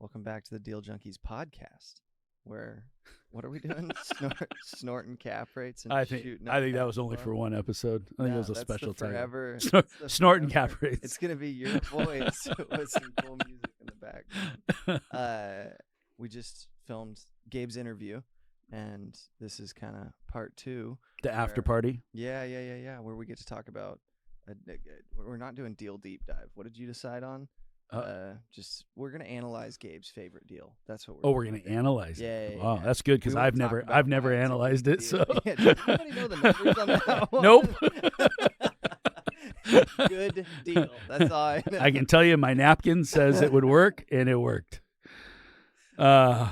Welcome back to the Deal Junkies podcast, where what are we doing? Snorting cap rates and shooting. I think that was only for one episode. I think it was a special title. Snorting cap rates. It's gonna be your voice with some cool music in the background. We just filmed Gabe's interview, and this is kind of part two. The after party. Yeah. Where we get to talk about. We're not doing deal deep dive. What did you decide on? We're gonna analyze Gabe's favorite deal. That's what we're gonna analyze it. Yeah. Wow, that's good because I've never analyzed it. So does anybody know the numbers on that one? Nope. Good deal. That's all I know. I can tell you my napkin says it would work, and it worked. Run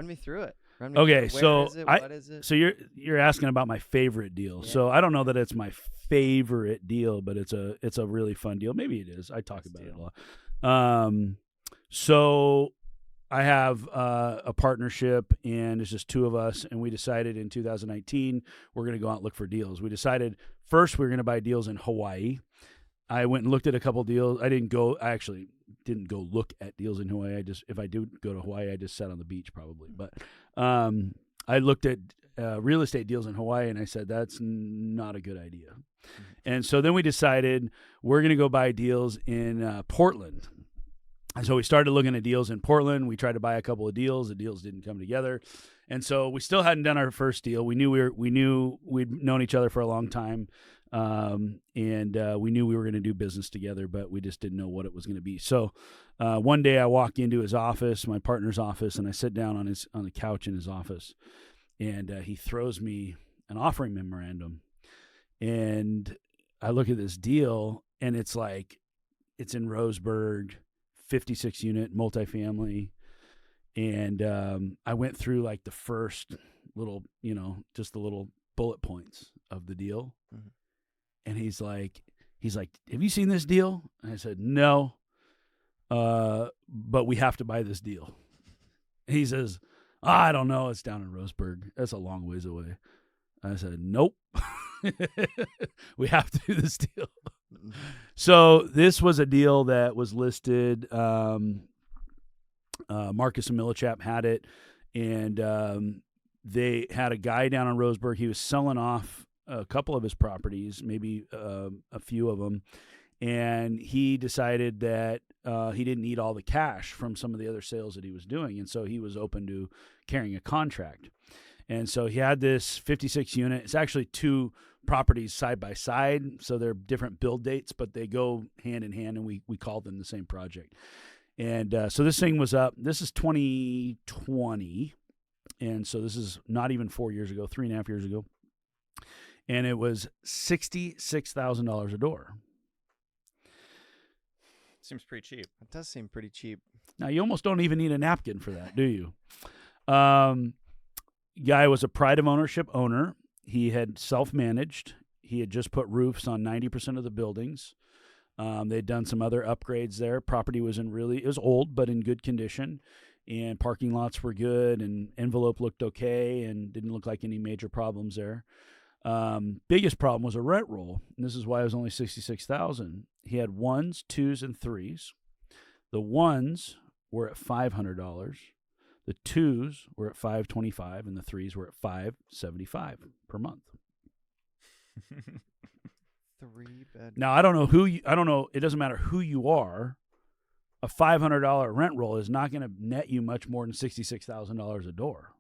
me through it. Okay, so what is it? So you're asking about my favorite deal. Yeah. So I don't know that it's my favorite deal, but it's a really fun deal. Maybe it is. I talk about it a lot. So I have a partnership, and it's just two of us, and we decided in 2019 we're going to go out and look for deals. We decided first we were going to buy deals in Hawaii. I went and looked at a couple deals. I actually didn't go look at deals in Hawaii. If I do go to Hawaii, I just sat on the beach probably. But I looked at real estate deals in Hawaii, and I said, that's not a good idea. And so then we decided we're going to go buy deals in Portland. And so we started looking at deals in Portland. We tried to buy a couple of deals. The deals didn't come together. And so we still hadn't done our first deal. We knew we'd known each other for a long time. And we knew we were going to do business together, but we just didn't know what it was going to be. So one day I walk into his office, my partner's office, and I sit down on the couch in his office, and he throws me an offering memorandum. And I look at this deal, and it's in Roseburg, 56 unit multifamily. And I went through like the first little, just the little bullet points of the deal. Mm-hmm. And he's like, have you seen this deal? And I said, no, but we have to buy this deal. And he says, I don't know. It's down in Roseburg. That's a long ways away. I said, nope. We have to do this deal. So this was a deal that was listed. Marcus and Millichap had it, and they had a guy down in Roseburg. He was selling off a couple of his properties, maybe a few of them, and he decided that he didn't need all the cash from some of the other sales that he was doing, and so he was open to carrying a contract. And so he had this 56 unit. It's actually two properties side by side, so they're different build dates, but they go hand in hand, and we called them the same project. And so this thing was up. This is 2020, and so this is not even 4 years ago, 3.5 years ago. And it was $66,000 a door. Seems pretty cheap. It does seem pretty cheap. Now, you almost don't even need a napkin for that, do you? Guy was a pride of ownership owner. He had self-managed. He had just put roofs on 90% of the buildings. They'd done some other upgrades there. Property was it was old, but in good condition. And parking lots were good, and envelope looked okay, and didn't look like any major problems there. Biggest problem was a rent roll, and this is why it was only $66,000. He had 1s, 2s, and 3s. The 1s were at $500. The 2s were at $525, and the 3s were at $575 per month. 3-bed. Now I don't know. It doesn't matter who you are. A $500 rent roll is not going to net you much more than $66,000 a door.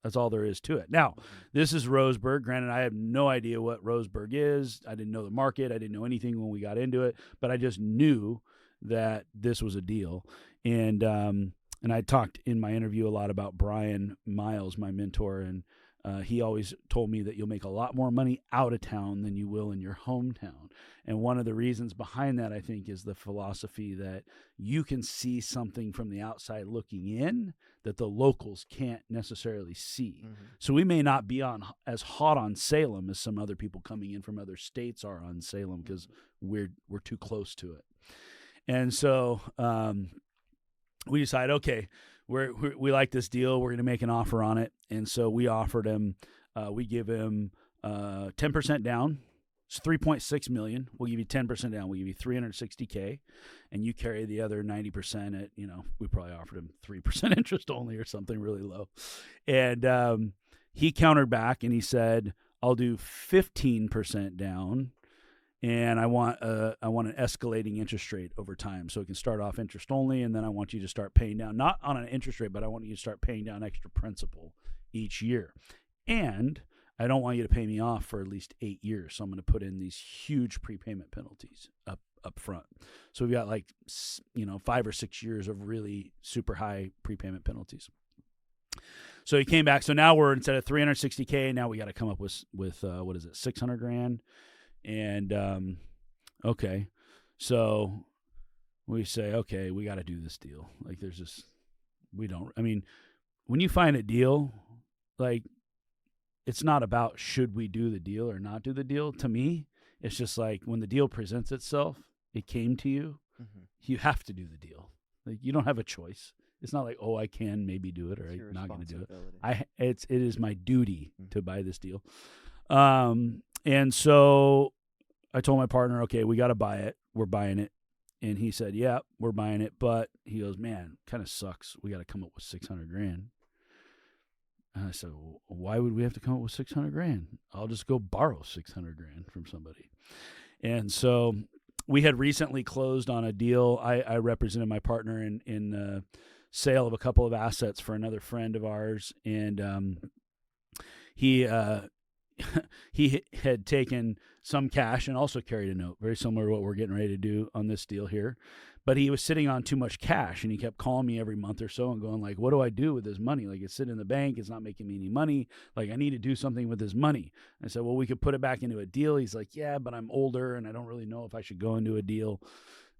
That's all there is to it. Now, this is Roseburg. Granted, I have no idea what Roseburg is. I didn't know the market. I didn't know anything when we got into it, but I just knew that this was a deal. And I talked in my interview a lot about Brian Miles, my mentor, and he always told me that you'll make a lot more money out of town than you will in your hometown. And one of the reasons behind that, I think, is the philosophy that you can see something from the outside looking in that the locals can't necessarily see. Mm-hmm. So we may not be as hot on Salem as some other people coming in from other states are on Salem because we're too close to it. And so we decided, okay, we like this deal. We're going to make an offer on it. And so we offered him, we give him 10% down It's $3.6 million. We'll give you 10% down. We'll give you $360K, and you carry the other 90% at, we probably offered him 3% interest only or something really low. And he countered back and he said, I'll do 15% down, and I want an escalating interest rate over time. So it can start off interest only, and then I want you to start paying down, not on an interest rate, but I want you to start paying down extra principal each year. And I don't want you to pay me off for at least 8 years. So I'm going to put in these huge prepayment penalties up front. So we've got 5 or 6 years of really super high prepayment penalties. So he came back. So now we're, instead of $360K, now we got to come up with what is it, $600,000? And okay, so we say, okay, we got to do this deal. There's just, when you find a deal, it's not about should we do the deal or not do the deal. To me, it's just when the deal presents itself, it came to you, you have to do the deal. You don't have a choice. It's not I can maybe do it or I'm not going to do it. It is my duty to buy this deal. And so I told my partner, okay, we got to buy it. We're buying it. And he said, yeah, we're buying it. But he goes, man, kind of sucks. We got to come up with $600,000. And I said, well, why would we have to come up with $600,000? I'll just go borrow $600,000 from somebody. And so we had recently closed on a deal. I represented my partner in the sale of a couple of assets for another friend of ours. And he had taken some cash and also carried a note, very similar to what we're getting ready to do on this deal here. But he was sitting on too much cash, and he kept calling me every month or so and going what do I do with this money? It's sitting in the bank. It's not making me any money. I need to do something with this money. I said, well, we could put it back into a deal. He's like, yeah, but I'm older, and I don't really know if I should go into a deal.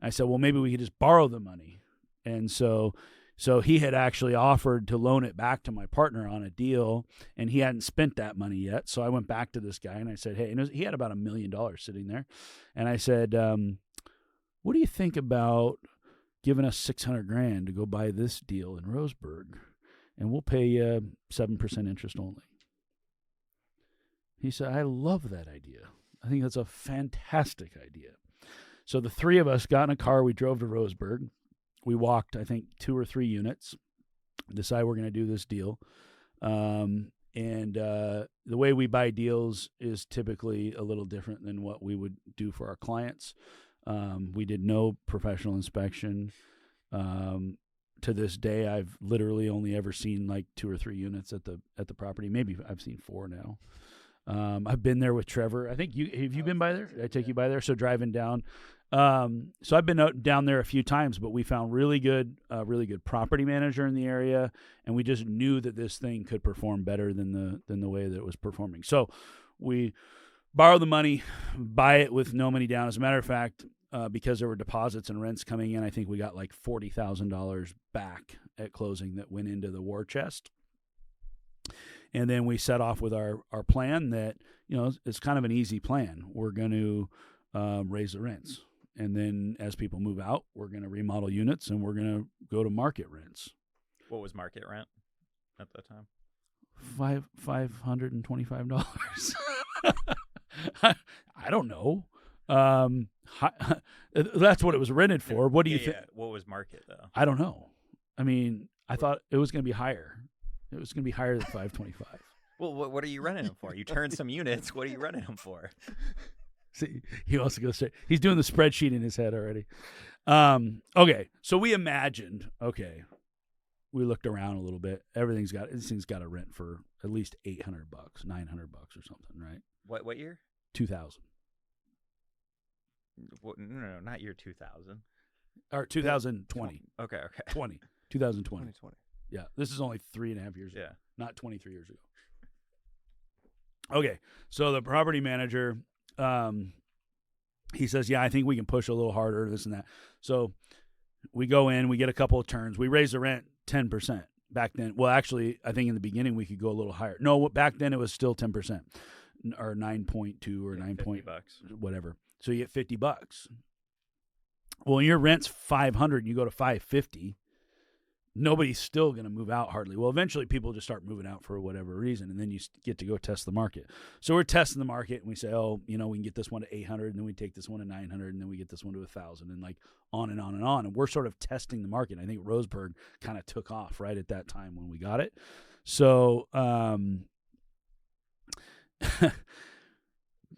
I said, well, maybe we could just borrow the money. And so he had actually offered to loan it back to my partner on a deal, and he hadn't spent that money yet. So I went back to this guy, and I said, hey, and he had about $1 million sitting there. And I said, what do you think about giving us $600,000 to go buy this deal in Roseburg, and we'll pay you 7% interest only? He said, I love that idea. I think that's a fantastic idea. So the three of us got in a car. We drove to Roseburg. We walked, I think, 2 or 3 units, decide we're going to do this deal. And the way we buy deals is typically a little different than what we would do for our clients. We did no professional inspection. To this day, I've literally only ever seen 2 or 3 units at the property. Maybe I've seen 4 now. I've been there with Trevor. I think have you been by there? Did I take you by there? So driving down. So I've been down there a few times, but we found really good property manager in the area, and we just knew that this thing could perform better than the way that it was performing. So we borrow the money, buy it with no money down. As a matter of fact, because there were deposits and rents coming in, I think we got $40,000 back at closing that went into the war chest. And then we set off with our plan that, it's kind of an easy plan. We're going to raise the rents. And then as people move out, we're going to remodel units, and we're going to go to market rents. What was market rent at that time? $525. I don't know. That's what it was rented for. What do you think? What was market though? I don't know. I thought it was going to be higher. It was going to be higher than $525. Well, what are you renting them for? You turned some units. What are you renting them for? See, he wants to go straight. He's doing the spreadsheet in his head already. Okay, so we imagined. Okay, we looked around a little bit. This thing's got a rent for at least $800, $900 or something, right? What year? 2000. No, not year 2000. Or 2020. Okay. 2020. 2020. Yeah, this is only 3.5 years ago. Not 23 years ago. Okay, so the property manager, he says, yeah, I think we can push a little harder, this and that. So we go in, we get a couple of turns. We raise the rent 10% back then. Well, actually, I think in the beginning we could go a little higher. No, back then it was still 10%, or 9.2 or 9 point bucks, whatever. So you get $50. Well, when your rent's $500 and you go to $550, nobody's still going to move out hardly. Well, eventually people just start moving out for whatever reason, and then you get to go test the market. So we're testing the market, and we say, oh, we can get this one to 800, and then we take this one to 900, and then we get this one to 1,000, and like on and on and on. And we're sort of testing the market. I think Roseburg kind of took off right at that time when we got it. So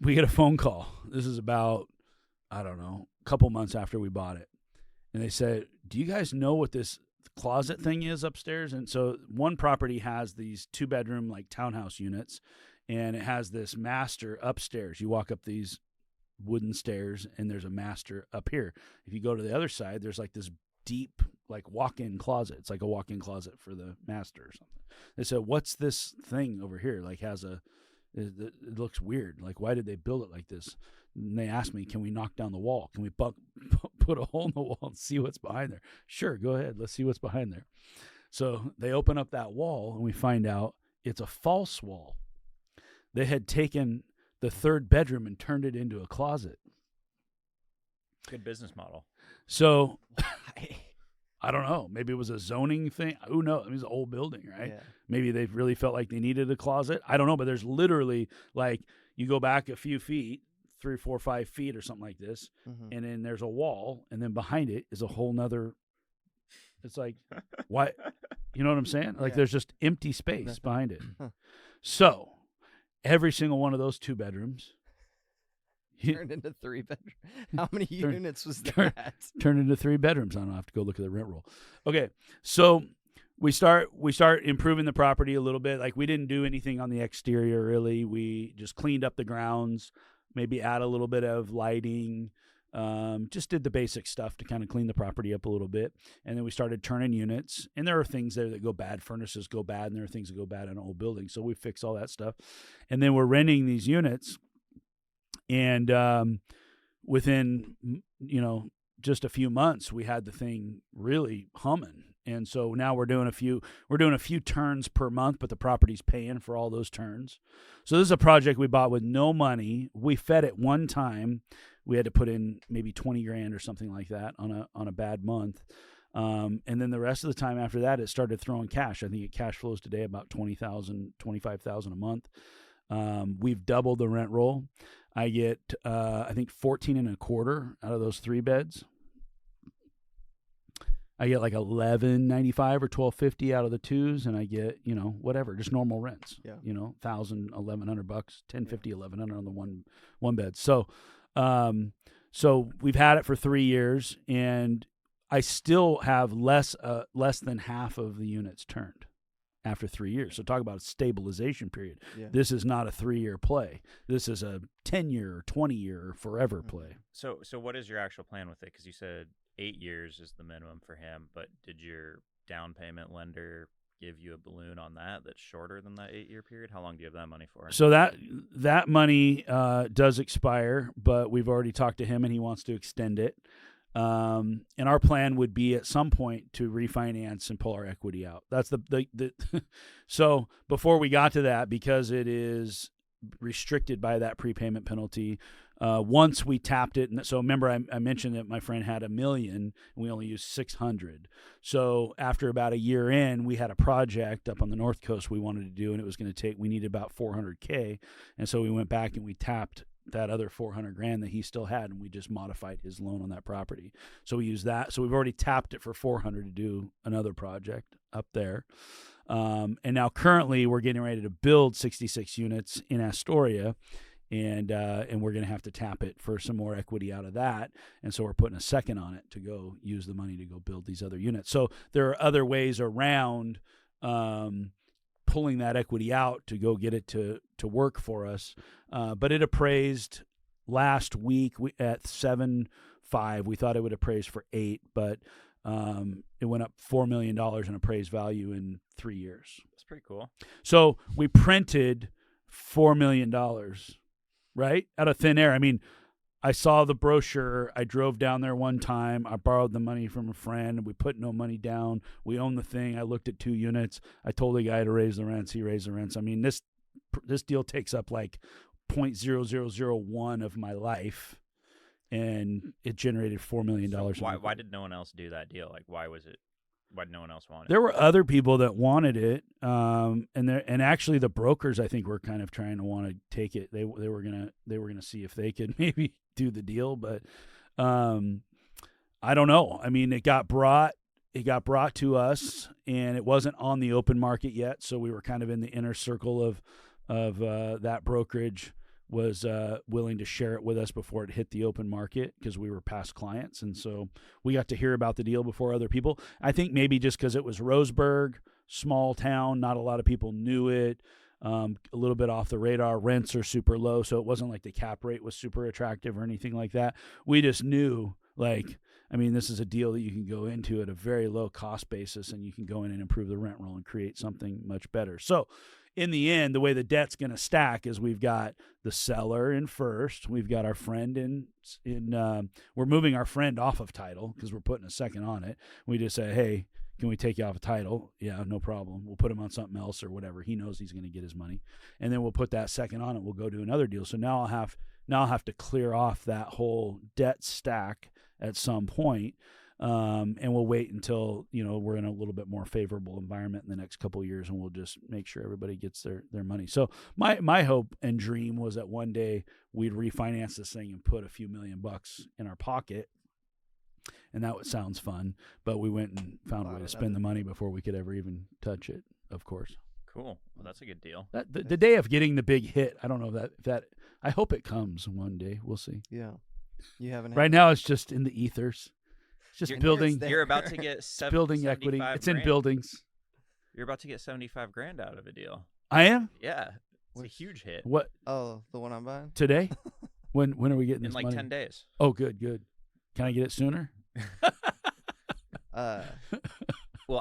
we get a phone call. This is about, I don't know, a couple months after we bought it. And they said, do you guys know what this closet thing is upstairs? And so one property has these 2-bedroom like townhouse units, and it has this master upstairs. You walk up these wooden stairs, and there's a master up here. If you go to the other side, there's like this deep like walk-in closet. It's like a walk-in closet for the master or something. They said, what's this thing over here? Like it looks weird. Like, why did they build it like this? And they asked me, can we knock down the wall? Can we put a hole in the wall and see what's behind there? Sure, go ahead. Let's see what's behind there. So they open up that wall, and we find out it's a false wall. They had taken the 3rd bedroom and turned it into a closet. Good business model. So I don't know. Maybe it was a zoning thing. Who knows? I mean, it's an old building, right? Yeah. Maybe they really felt like they needed a closet. I don't know, but there's literally like you go back a few feet, 3, 4, 5 feet or something like this, and then there's a wall, and then behind it is a whole nother. It's like, why? You know what I'm saying? Like there's just empty space behind it. So every single one of those 2 bedrooms turned into 3 bedrooms. How many units was that? Turned into 3 bedrooms. I don't have to go look at the rent roll. Okay, so we start improving the property a little bit. Like we didn't do anything on the exterior really. We just cleaned up the grounds, maybe add a little bit of lighting. Just did the basic stuff to kind of clean the property up a little bit. And then we started turning units. And there are things there that go bad. Furnaces go bad, and there are things that go bad in old buildings. So we fix all that stuff. And then we're renting these units. And within, just a few months, we had the thing really humming. And so now we're doing a few turns per month, but the property's paying for all those turns. So this is a project we bought with no money. We fed it one time. We had to put in maybe $20,000 or something like that on a bad month. And then the rest of the time after that, it started throwing cash. I think it cash flows today about $20,000, $25,000 a month. We've doubled the rent roll. I get, I think 14 and a quarter out of those 3 beds. I get like $11.95 or $12.50 out of the 2s, and I get, whatever, just normal rents. Yeah. $1,000, $1,100, $10.50, $1,100 on the one bed. So we've had it for 3 years, and I still have less than half of the units turned after 3 years. So talk about a stabilization period. Yeah. This is not a 3-year play. This is a 10-year or 20-year or forever play. So what is your actual plan with it? Because you said 8 years is the minimum for him, but did your down payment lender give you a balloon on that's shorter than that 8-year period? How long do you have that money for? So that money does expire, but we've already talked to him, and he wants to extend it. And our plan would be at some point to refinance and pull our equity out. That's the so before we got to that, because it is restricted by that prepayment penalty, once we tapped it. And so remember, I mentioned that my friend had $1 million and we only used 600. So after about a year in, we had a project up on the North Coast we wanted to do, and it was going to we needed about $400K. And so we went back and we tapped that other $400,000 that he still had, and we just modified his loan on that property. So we used that. So we've already tapped it for $400 to do another project up there. And now currently we're getting ready to build 66 units in Astoria, and we're going to have to tap it for some more equity out of that. And so we're putting a second on it to go use the money to go build these other units. So there are other ways around pulling that equity out to go get it to work for us. But it appraised last week at 7.5. We thought it would appraise for 8, but it went up $4 million in appraised value in 3 years. That's pretty cool. So we printed $4 million, right, out of thin air. I mean, I saw the brochure. I drove down there one time. I borrowed the money from a friend. We put no money down. We own the thing. I looked at 2 units. I told the guy to raise the rents. He raised the rents. I mean, this deal takes up like 0.0001 of my life, and it generated $4 million. So why did no one else do that deal? Like, why was it Why no one else wanted There were other people that wanted it, and actually the brokers I think were kind of trying to want to take it. They were gonna see if they could maybe do the deal, but I don't know. I mean, it got brought to us, and it wasn't on the open market yet, so we were kind of in the inner circle of that brokerage was willing to share it with us before it hit the open market because we were past clients. And so we got to hear about the deal before other people. I think maybe just because it was Roseburg, small town, not a lot of people knew it, a little bit off the radar. Rents are super low, so it wasn't like the cap rate was super attractive or anything like that. We just knew, this is a deal that you can go into at a very low cost basis, and you can go in and improve the rent roll and create something much better. So in the end, the way the debt's going to stack is we've got the seller in first. We've got our friend we're moving our friend off of title because we're putting a second on it. We just say, hey, can we take you off of title? Yeah, no problem. We'll put him on something else or whatever. He knows he's going to get his money. And then we'll put that second on it. We'll go do another deal. So now I'll have to clear off that whole debt stack at some point. And we'll wait until, we're in a little bit more favorable environment in the next couple of years, and we'll just make sure everybody gets their money. So my hope and dream was that one day we'd refinance this thing and put a few $1,000,000 in our pocket. And that sounds fun, but we went and found a way to spend the money before we could ever even touch it, of course. Cool. Well, that's a good deal. The day of getting the big hit, I don't know if that I hope it comes one day. We'll see. Yeah. You haven't. Right now it's just in the ethers. It's just building. You're about to get building equity. It's in buildings. You're about to get $75,000 out of a deal. I am? Yeah. It's a huge hit. What? Oh, the one I'm buying? Today? When are we getting in this like money? 10 days. Oh, good. Can I get it sooner? Well,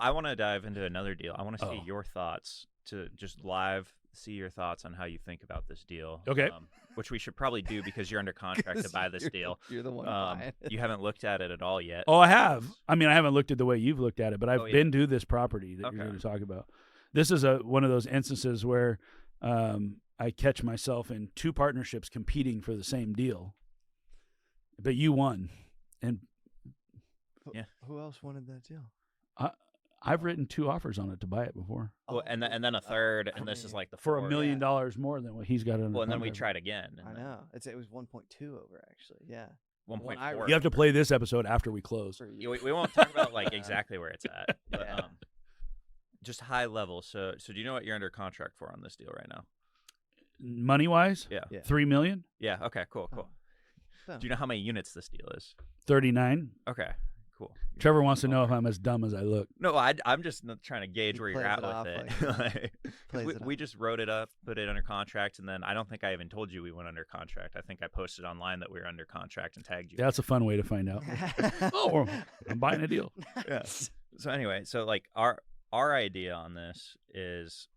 I want to dive into another deal. I want to see your thoughts, to just live see your thoughts on how you think about this deal. Okay. Which we should probably do because you're under contract to buy this deal. You're the one buying it. You haven't looked at it at all yet. Oh, I have. I mean, I haven't looked at the way you've looked at it, but I've been to this property that you're going to talk about. This is one of those instances where I catch myself in two partnerships competing for the same deal, but you won. And who else wanted that deal? I've written 2 offers on it to buy it before. Well, and then a third, and this is like the for fourth. $1 million more than what he's got on. Well, and then we tried again. I know. It was 1.2 over actually. Yeah. 1.4. You have to play this episode after we close. We won't talk about exactly where it's at, but just high level. So do you know what you're under contract for on this deal right now? Money wise? Yeah. $3 million? Yeah. Okay. Cool. Do you know how many units this deal is? 39. Okay. Cool. Trevor wants to know if I'm as dumb as I look. No, I'm just trying to gauge where you're at with it. We just wrote it up, put it under contract, and then I don't think I even told you we went under contract. I think I posted online that we were under contract and tagged you. That's a fun way to find out. Oh, I'm buying a deal. Yes. So anyway, our idea on this is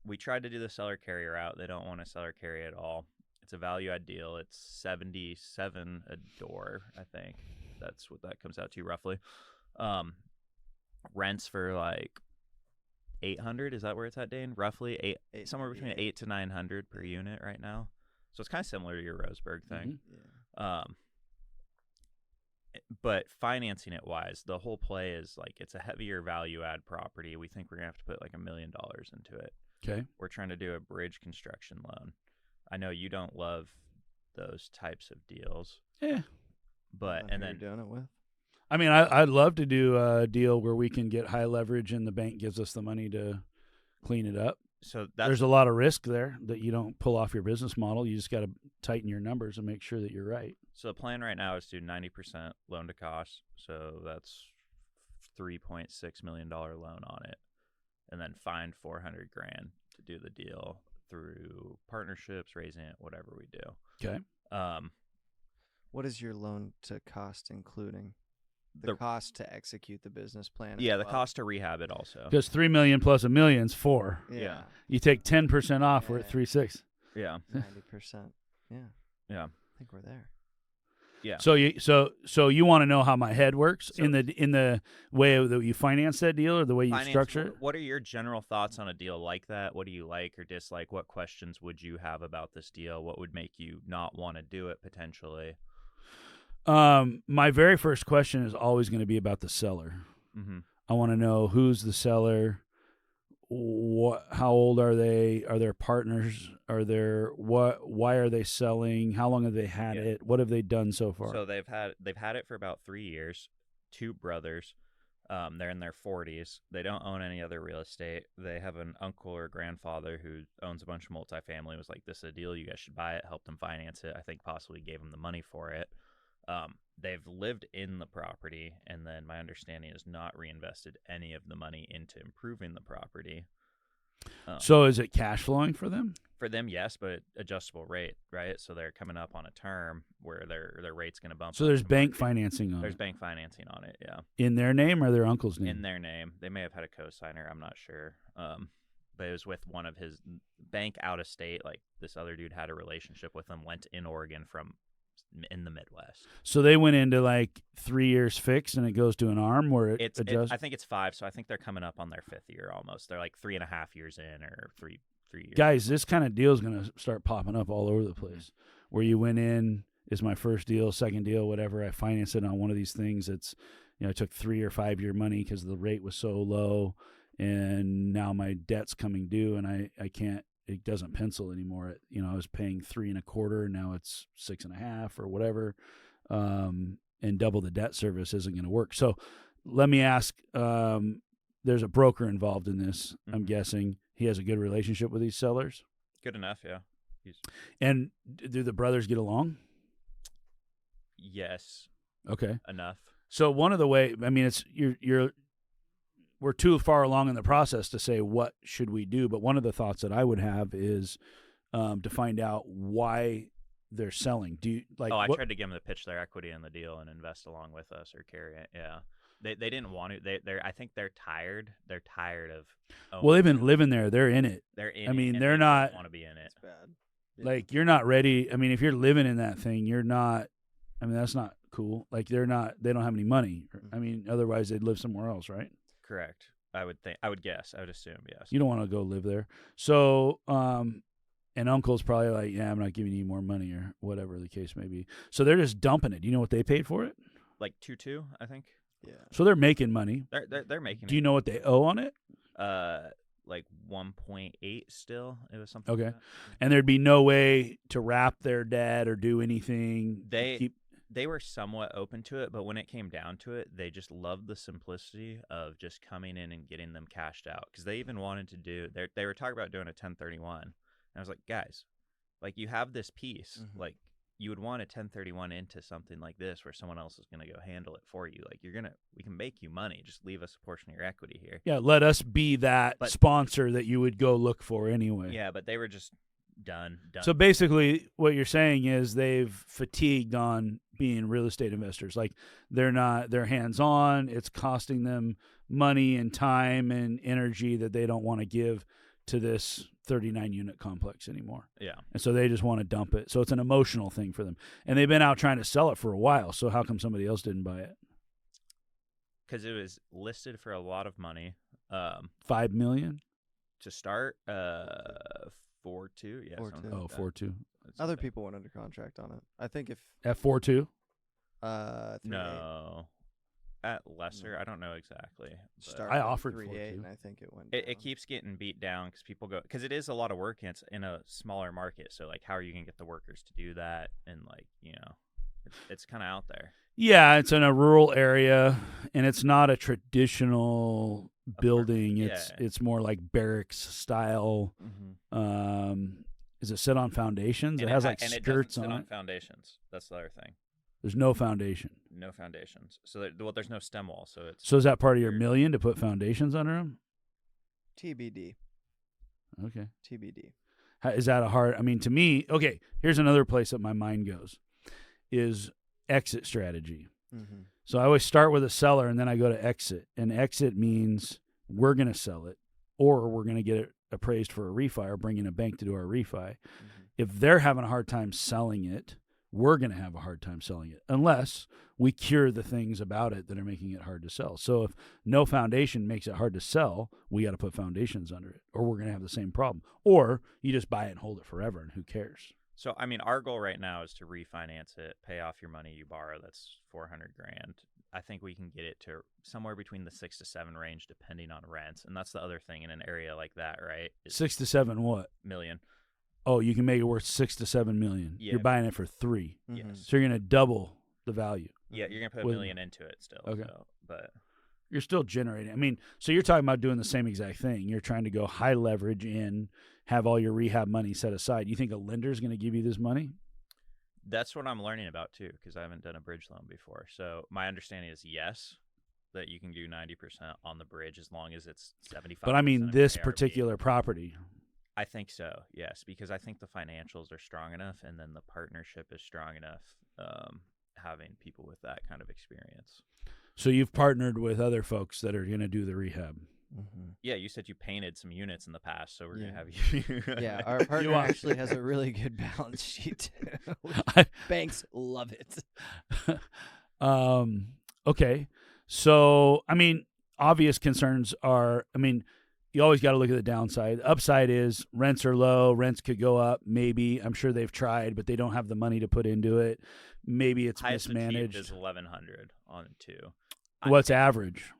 we tried to do the seller carry route. They don't want a seller carry at all. It's a value add deal. It's $77 a door, I think. That's what that comes out to roughly. Rents for like $800. Is that where it's at, Dane? Roughly somewhere between $800 to $900 per unit right now. So it's kind of similar to your Roseburg thing. Mm-hmm. But financing it wise, the whole play is it's a heavier value add property. We think we're gonna have to put $1 million into it. Okay. We're trying to do a bridge construction loan. I know you don't love those types of deals. Yeah. But and then you're doing it with. I mean, I'd love to do a deal where we can get high leverage and the bank gives us the money to clean it up. So there's a lot of risk there that you don't pull off your business model. You just got to tighten your numbers and make sure that you're right. So the plan right now is to do 90% loan to cost. So that's $3.6 million loan on it, and then find $400,000 to do the deal through partnerships, raising it, whatever we do. Okay. What is your loan to cost, including the cost to execute the business plan? Yeah, the cost to rehab it also. Because $3 million plus $1 million is $4 million. Yeah. You take 10% off, we're at 3.6. Yeah. 90%. Yeah. Yeah. I think we're there. Yeah. So you want to know how my head works in the way that you finance that deal or the way you structure it? What are your general thoughts on a deal like that? What do you like or dislike? What questions would you have about this deal? What would make you not want to do it potentially? My very first question is always going to be about the seller. Mm-hmm. I want to know who's the seller, how old are they? Are there partners? Why are they selling? How long have they had it? What have they done so far? So they've had it for about 3 years. 2 brothers. They're in their 40s. They don't own any other real estate. They have an uncle or grandfather who owns a bunch of multifamily. Was like, this is a deal. You guys should buy it. Helped them finance it. I think possibly gave them the money for it. They've lived in the property, and then my understanding is not reinvested any of the money into improving the property. So is it cash flowing for them? For them, yes, but adjustable rate, right? So they're coming up on a term where their rate's going to bump. So there's bank financing on it. There's bank financing on it, yeah. In their name or their uncle's name? In their name. They may have had a co-signer. I'm not sure. But it was with one of his bank out of state. Like this other dude had a relationship with him, went in Oregon from in the Midwest. So they went into like 3 years fixed, and it goes to an arm where it adjusts? I think it's 5, so I think they're coming up on their 5th year almost. They're like 3.5 years in, or three years. Guys, this kind of deal is going to start popping up all over the place. Where you went in, is my first deal, second deal, whatever. I financed it on one of these things. It's, I took 3 or 5 year money because the rate was so low, and now my debt's coming due, and I can't. It doesn't pencil anymore. I was paying 3.25, now it's 6.5 or whatever, and double the debt service isn't going to work. So let me ask. There's a broker involved in this. Mm-hmm. I'm guessing he has a good relationship with these sellers. Good enough, yeah. And do the brothers get along? Yes. Okay. Enough. So one of the it's we're too far along in the process to say what should we do, but one of the thoughts that I would have is to find out why they're selling. Do you like? I tried to get them to pitch their equity in the deal and invest along with us or carry it. Yeah, they didn't want to. I think they're tired. They're tired of. Well, they've been living there. They're in it. They're in. They're not want to be in it. It's bad. Yeah. Like you're not ready. If you're living in that thing, you're not. That's not cool. Like they're not. They don't have any money. Otherwise they'd live somewhere else, right? Correct. I would think. I would guess. I would assume. Yes. You don't want to go live there. So, and uncle's probably like, yeah, I'm not giving you more money or whatever the case may be. So they're just dumping it. Do you know what they paid for it? Like 2.2, I think. Yeah. So they're making money. They're making. Do you know what they owe on it? Like 1.8 still. It was something. Okay. Like that. And there'd be no way to wrap their debt or do anything. They were somewhat open to it, but when it came down to it, they just loved the simplicity of just coming in and getting them cashed out. Because they even wanted to do, they were talking about doing a 1031. And I was like, guys, like you have this piece, Mm-hmm. like you would want a 1031 into something like this where someone else is going to go handle it for you. Like we can make you money. Just leave us a portion of your equity here. Yeah, let us be that sponsor that you would go look for anyway. Yeah, but they were just done. So basically what you're saying is they've fatigued on being real estate investors. Like they're hands-on. It's costing them money and time and energy that they don't want to give to this 39 unit complex anymore. Yeah. And so they just want to dump it. So it's an emotional thing for them. And they've been out trying to sell it for a while. So how come somebody else didn't buy it? Because it was listed for a lot of money. $5 million To start, 4.2. Yeah. 4.2. Oh, 4.2. Other people went under contract on it. I think if At 4.2? 3.8. No, at lesser. I don't know exactly. but Started I at offered 3.8, 4.2. and I think it went. It down. keeps getting beat down because people go because it is a lot of work and it's in a smaller market. So like, how are you gonna get the workers to do that? And like, it's kind of out there. Yeah, it's in a rural area, and it's not a traditional building. It's more like barracks style. Mm-hmm. Is it set on foundations? And it has like and skirts it doesn't sit on on it. foundations. That's the other thing. There's no foundation. No foundations. So there's no stem wall. So it's So is that part of your million to put foundations under them? TBD. Okay. TBD. Is that a hard? To me, okay. Here's another place that my mind goes, is exit strategy. Mm-hmm. So I always start with a seller and then I go to exit. And exit means we're going to sell it or we're going to get it appraised for a refi or bring in a bank to do our refi. Mm-hmm. If they're having a hard time selling it, we're going to have a hard time selling it unless we cure the things about it that are making it hard to sell. So if no foundation makes it hard to sell, we got to put foundations under it or we're going to have the same problem. Or you just buy it and hold it forever and who cares? So, our goal right now is to refinance it, pay off your money you borrow. That's $400,000. I think we can get it to somewhere between the 6 to 7 range, depending on rents. And that's the other thing in an area like that, right? 6 to 7 what? Million. Oh, you can make it worth 6 to 7 million. Yeah. You're buying it for 3. Mhm. Yes. So you're going to double the value. Yeah, you're gonna put With- $1 million into it still. Okay. So, but You're still generating. I mean, so you're talking about doing the same exact thing. You're trying to go high leverage in, have all your rehab money set aside. You think a lender's going to give you this money? that's what I'm learning about too, because I haven't done a bridge loan before. So my understanding is yes, that you can do 90% on the bridge as long as it's 75%. But I mean, of this ARV. particular property. I think so, yes, because I think the financials are strong enough, and then the partnership is strong enough, having people with that kind of experience. So you've partnered with other folks that are going to do the rehab. Mm-hmm. Yeah, you said you painted some units in the past, so we're Yeah. gonna have you. Yeah, our partner are. actually has a really good balance sheet. Banks love it. Okay. So, I mean, obvious concerns are, I mean, you always got to look at the downside. The upside is rents are low. Rents could go up. Maybe. I'm sure they've tried, but they don't have the money to put into it. Maybe it's Highest mismanaged. achieved is 1,100 on 2. What's average?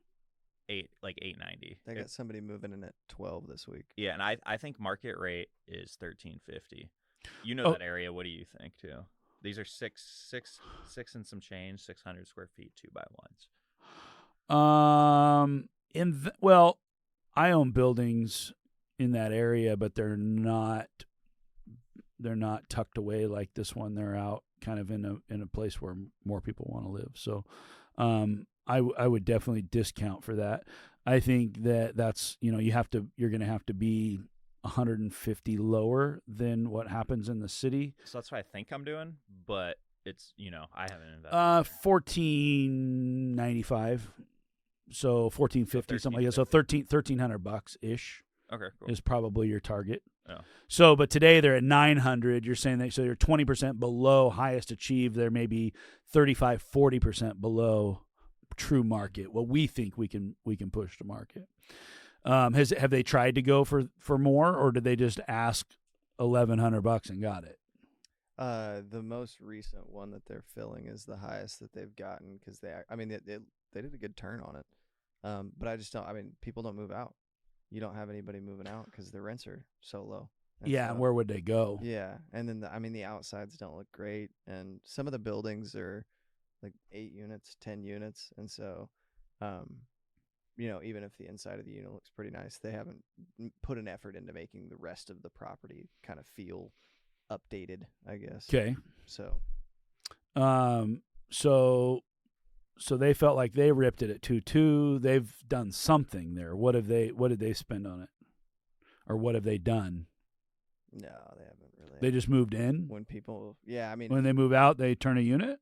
890. They got somebody moving in at 12 this week. Yeah, and I think market rate is 1,350. You know Oh. that area. What do you think too? These are six and some change, 600 square feet, 2x1s. Well, I own buildings in that area, but they're not tucked away like this one. They're out kind of in a place where more people want to live. So, I would definitely discount for that. I think that's you're going to have to be 150 lower than what happens in the city. So that's what I think I'm doing, but it's I haven't invested. 1495. So 1450, something like that. So $1,300 ish Okay, cool. is probably your target. Oh. So, but today they're at 900. You're saying that, so you're 20% below highest achieved. They're maybe 35, 40% below true market. What we think we can push to market. Have they tried to go for more, or did they just ask $1,100 and got it? The most recent one that they're filling is the highest that they've gotten because they did a good turn on it. But I just don't. I mean, people don't move out. You don't have anybody moving out because the rents are so low. Yeah, and where would they go? Yeah, and then the outsides don't look great, and some of the buildings are like 8 units, 10 units, and so, even if the inside of the unit looks pretty nice, they haven't put an effort into making the rest of the property kind of feel updated, I guess. Okay. So, so they felt like they ripped it at 2.2. They've done something there. What did they spend on it, or what have they done? no, they haven't really. They just moved in. when people, yeah, I mean, When they move out, they turn a unit.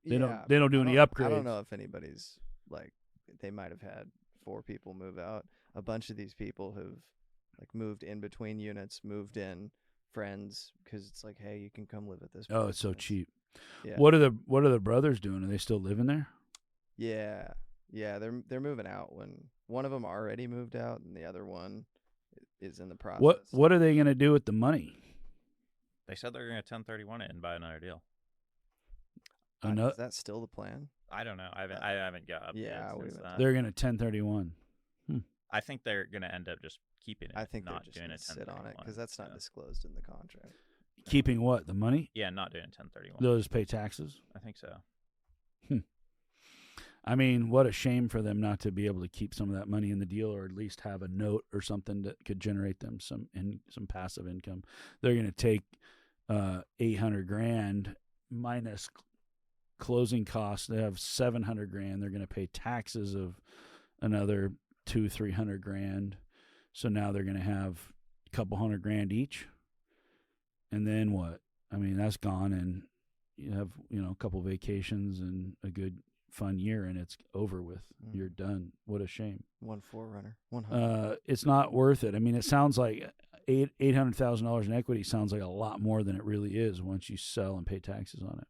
They yeah, don't do I any I upgrades. don't know if anybody's like, they might have had 4 people move out. A bunch of these people have like moved in between units, moved in friends, because it's like, hey, you can come live at this. Oh, place, it's so and cheap. Yeah. What are the brothers doing? Are they still living there? Yeah, they're moving out. When one of them already moved out, and the other one is in the process. What are they going to do with the money? They said they're going to 1031 it and buy another deal. Is that still the plan? I don't know. I haven't got updates. Yeah, since that. They're going to 1031. I think they're going to end up just keeping it. I think they're not just doing gonna a sit on it 1031. because that's not Yeah. disclosed in the contract. Keeping what? The money? Yeah, not doing 1031. They'll just pay taxes. I think so. I mean, what a shame for them not to be able to keep some of that money in the deal, or at least have a note or something that could generate them some passive income. They're going to take $800,000 minus closing costs. They have $700,000. They're going to pay taxes of another $200,000-300,000. So now they're going to have a couple $100,000 each. And then what? I mean, that's gone, and you have a couple vacations and a good fun year, and it's over with. You're done. What a shame. 1 4-runner. 100. It's not worth it. I mean, it sounds like $800,000 in equity sounds like a lot more than it really is once you sell and pay taxes on it.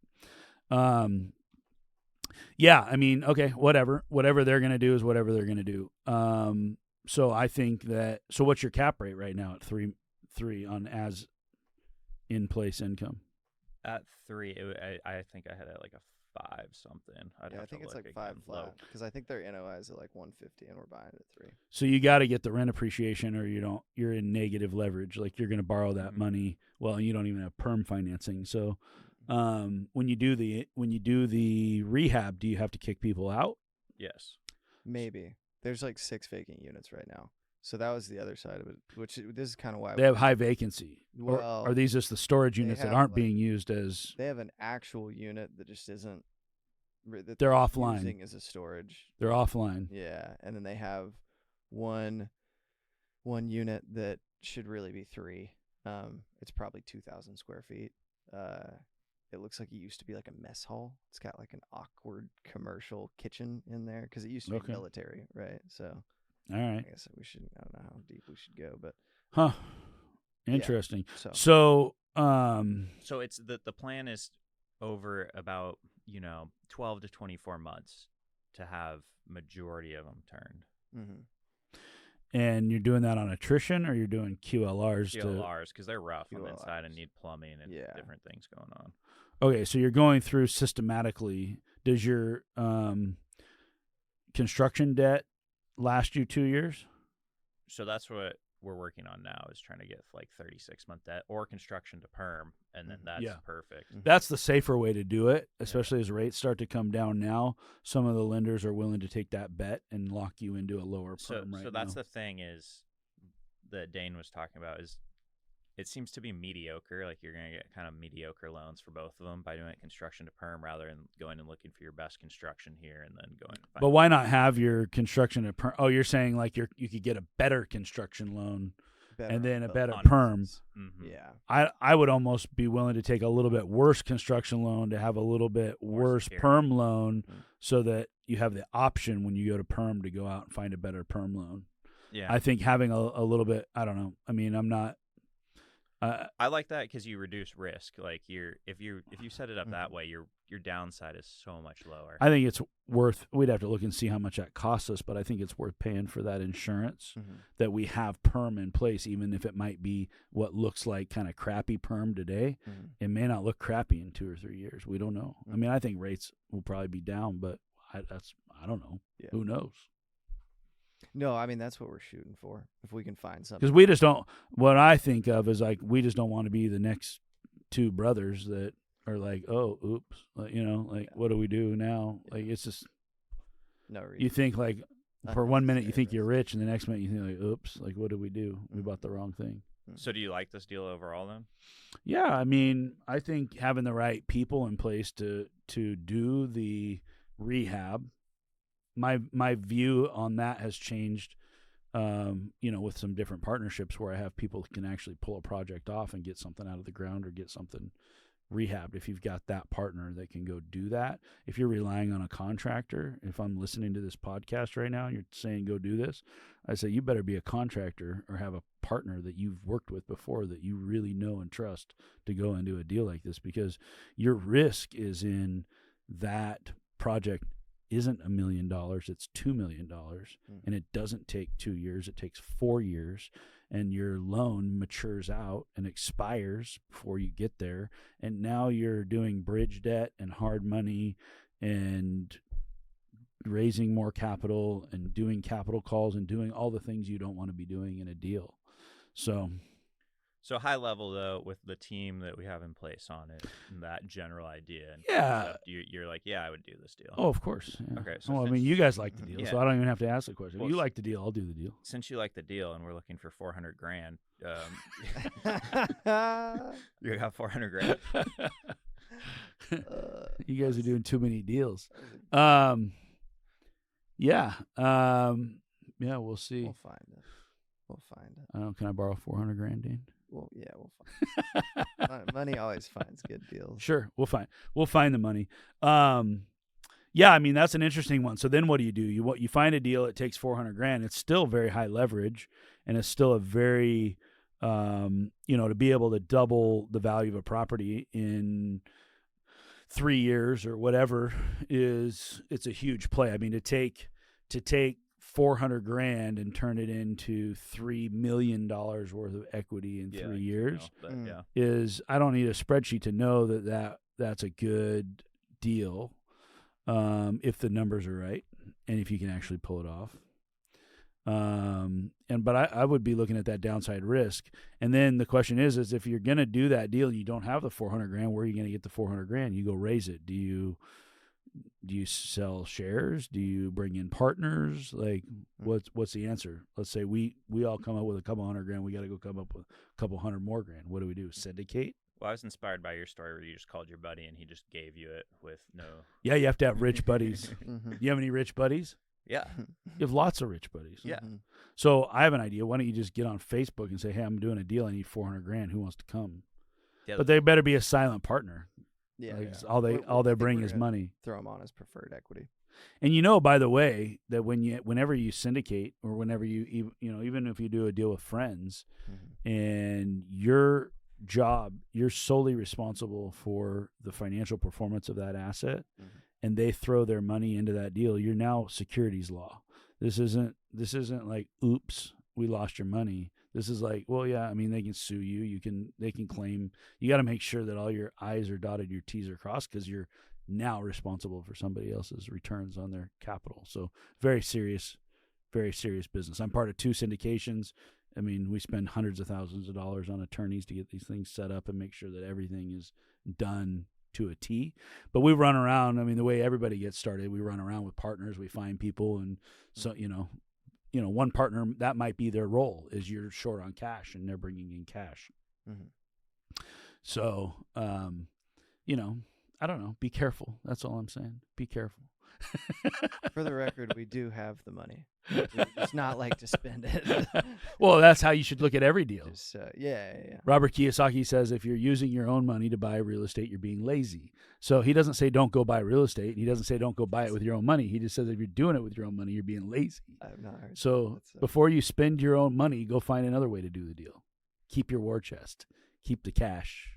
Yeah, I mean, okay, whatever they're going to do is whatever they're going to do. So I think that. So what's your cap rate right now at 3 on as in place income? At 3, I think I had it like a 5 something. I'd Yeah, I have think to it's look like 5 again. flat because I think their NOI is at like 150 and we're buying it at 3. So you got to get the rent appreciation, or you're in negative leverage. Like you're going to borrow that Mhm. money. Well, you don't even have perm financing. So when you do the rehab, do you have to kick people out? Yes. Maybe there's like 6 vacant units right now. So that was the other side of it, which this is kind of why They have high vacancy. Or Well, are these just the storage they units that have, aren't like- being used as they have an actual unit that just isn't that They're just offline. using as a storage. they're offline? Yeah, and then they have one unit that should really be 3. It's probably 2,000 square feet. It looks like it used to be like a mess hall. It's got like an awkward commercial kitchen in there because it used to be Okay. military, right? So All right. I guess we should. I don't know how deep we should go, but Huh. Interesting. so So, So it's the plan is over about 12 to 24 months to have majority of them turned. mhm. and you're doing that on attrition, or you're doing QLRs? QLRs because they're rough on the inside and QLRs. need plumbing and Yeah. different things going on. Okay, so you're going through systematically. Does your construction debt last you 2 years? So that's what we're working on now is trying to get like 36-month debt or construction to perm, and then that's Yeah. perfect. That's the safer way to do it, especially as rates start to come down now. Some of the lenders are willing to take that bet and lock you into a lower perm So right that's now. the thing is that Dane was talking about is it seems to be mediocre. Like you're going to get kind of mediocre loans for both of them by doing it construction to perm rather than going and looking for your best construction here and then going. But why not have your construction at perm? Oh, you're saying like you could get a better construction loan Better and then a on better both perm. ends. Mhm. Yeah. I would almost be willing to take a little bit worse construction loan to have a little bit worse security. perm loan Mhm. so that you have the option when you go to perm to go out and find a better perm loan. Yeah. I think having a little bit, I don't know. I mean, I'm not. I like that because you reduce risk. Like if you set it up that Mhm. way, your downside is so much lower. I think it's worth. We'd have to look and see how much that costs us, but I think it's worth paying for that insurance Mhm. that we have perm in place, even if it might be what looks like kind of crappy perm today. Mhm. It may not look crappy in 2 or 3 years. We don't know. I mean, I think rates will probably be down, but I don't know. Yeah. Who knows? No, I mean that's what we're shooting for. If we can find something. Because we just don't. What I think of is like we just don't want to be the next 2 brothers that are like, oh, oops, like, what do we do now? Yeah. Like it's just No reason. you think like for 1 minute you think Unnecessary you're rich, and the next minute you think like, oops, like what did we do? We bought the wrong thing. So do you like this deal overall then? Yeah, I mean, I think having the right people in place to do the rehab, my view on that has changed. With some different partnerships where I have people who can actually pull a project off and get something out of the ground or get something rehabbed. If you've got that partner that can go do that, if you're relying on a contractor, if I'm listening to this podcast right now and you're saying go do this, I say you better be a contractor or have a partner that you've worked with before that you really know and trust to go and do a deal like this, because your risk is in that project isn't $1 million, it's $2 million, and it doesn't take 2 years, it takes 4 years, and your loan matures out and expires before you get there, and now you're doing bridge debt and hard money and raising more capital and doing capital calls and doing all the things you don't want to be doing in a deal. So high level though, with the team that we have in place on it, and that general idea. And Yeah. stuff, you're like, yeah, I would do this deal. Oh, of course. Yeah. Okay, so Well, I since- mean, you guys like the deal, so Yeah. I don't even have to ask the question. Well, If you like the deal, I'll do the deal. Since you like the deal, and we're looking for $400,000, you got $400,000. You guys are doing too many deals. Yeah. Yeah, we'll see. We'll find it. I don't know, can I borrow $400,000, Dane? Well, yeah, we'll find money always finds good deals. Sure, we'll find the money. Yeah, I mean that's an interesting one. So then what do? You find a deal. It takes $400,000. It's still very high leverage, and it's still a very, to be able to double the value of a property in 3 years or whatever it's a huge play. I mean to take $400,000 and turn it into $3 million worth of equity in 3 years Yeah. is, I don't need a spreadsheet to know that that's a good deal. if the numbers are right and if you can actually pull it off. But I would be looking at that downside risk. And then the question is if you're going to do that deal and you don't have the $400,000, where are you going to get the $400,000? You go raise it. Do you sell shares? Do you bring in partners? Like, what's the answer? Let's say we all come up with a couple $100,000. We got to go come up with a couple $100,000 more. What do we do? Syndicate? Well, I was inspired by your story where you just called your buddy and he just gave you it with no. Yeah, you have to have rich buddies. You have any rich buddies? Yeah. You have lots of rich buddies. Yeah. So I have an idea. Why don't you just get on Facebook and say, hey, I'm doing a deal. I need $400,000. Who wants to come? Yeah, but they better be a silent partner. Yeah, like yeah. All they I think bring we're is gonna money. Throw them on as preferred equity. And by the way, that whenever you syndicate or whenever even if you do a deal with friends, and your job, you're solely responsible for the financial performance of that asset, and they throw their money into that deal, you're now securities law. This isn't like, oops, we lost your money. This is like, well, yeah, I mean, they can sue you. They can claim. You got to make sure that all your I's are dotted, your T's are crossed, because you're now responsible for somebody else's returns on their capital. So very serious business. I'm part of 2 syndications. I mean, we spend hundreds of thousands of dollars on attorneys to get these things set up and make sure that everything is done to a T. But we run around. I mean, the way everybody gets started, we run around with partners. We find people, and so one partner, that might be their role, is you're short on cash and they're bringing in cash. So, I don't know. Be careful. That's all I'm saying. Be careful. For the record, we do have the money. It's not like to spend it. Well, that's how you should look at every deal. Just, yeah. Robert Kiyosaki says if you're using your own money to buy real estate, you're being lazy. So he doesn't say don't go buy real estate. He doesn't say don't go buy it with your own money. He just says if you're doing it with your own money, you're being lazy. I've not heard so before you spend your own money, go find another way to do the deal. Keep your war chest. Keep the cash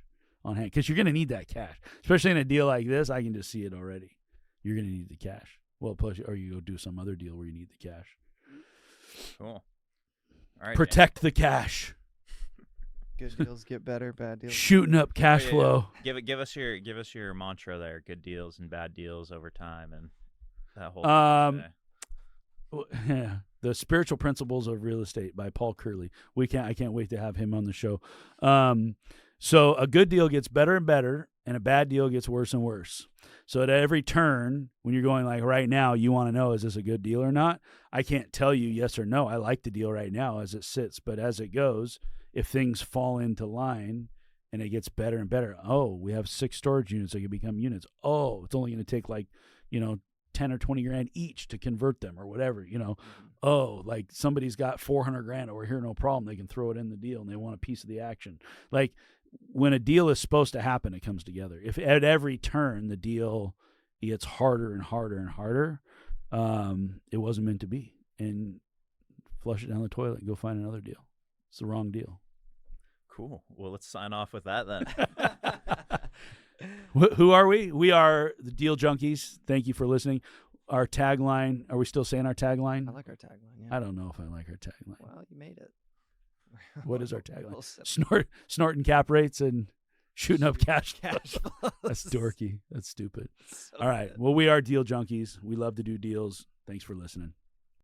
on hand, because you're going to need that cash, especially in a deal like this. I can just see it already. You're going to need the cash. Well, plus, or you go do some other deal where you need the cash. Cool. All right. Protect the cash. Good deals get better. Bad deals. Shooting up cash flow. Give us your mantra there. Good deals and bad deals over time, and that whole. Yeah, The Spiritual Principles of Real Estate by Paul Curley. I can't wait to have him on the show. So a good deal gets better and better, and a bad deal gets worse and worse. So at every turn, when you're going like right now, you want to know, is this a good deal or not? I can't tell you yes or no. I like the deal right now as it sits, but as it goes, if things fall into line and it gets better and better, we have 6 storage units that can become units. It's only going to take 10 or 20 grand each to convert them or whatever, like somebody's got 400 grand over here, no problem. They can throw it in the deal and they want a piece of the action. Like when a deal is supposed to happen, it comes together. If at every turn the deal gets harder and harder and harder, it wasn't meant to be, and flush it down the toilet and go find another deal. It's the wrong deal. Cool. Well, let's sign off with that then. Who are we? We are the Deal Junkies. Thank you for listening. Our tagline, are we still saying our tagline? I like our tagline, yeah. I don't know if I like our tagline. Well, you made it. What is our tagline? Snorting cap rates and shooting up cash flow. That's dorky. That's stupid. All right. Well, we are Deal Junkies. We love to do deals. Thanks for listening.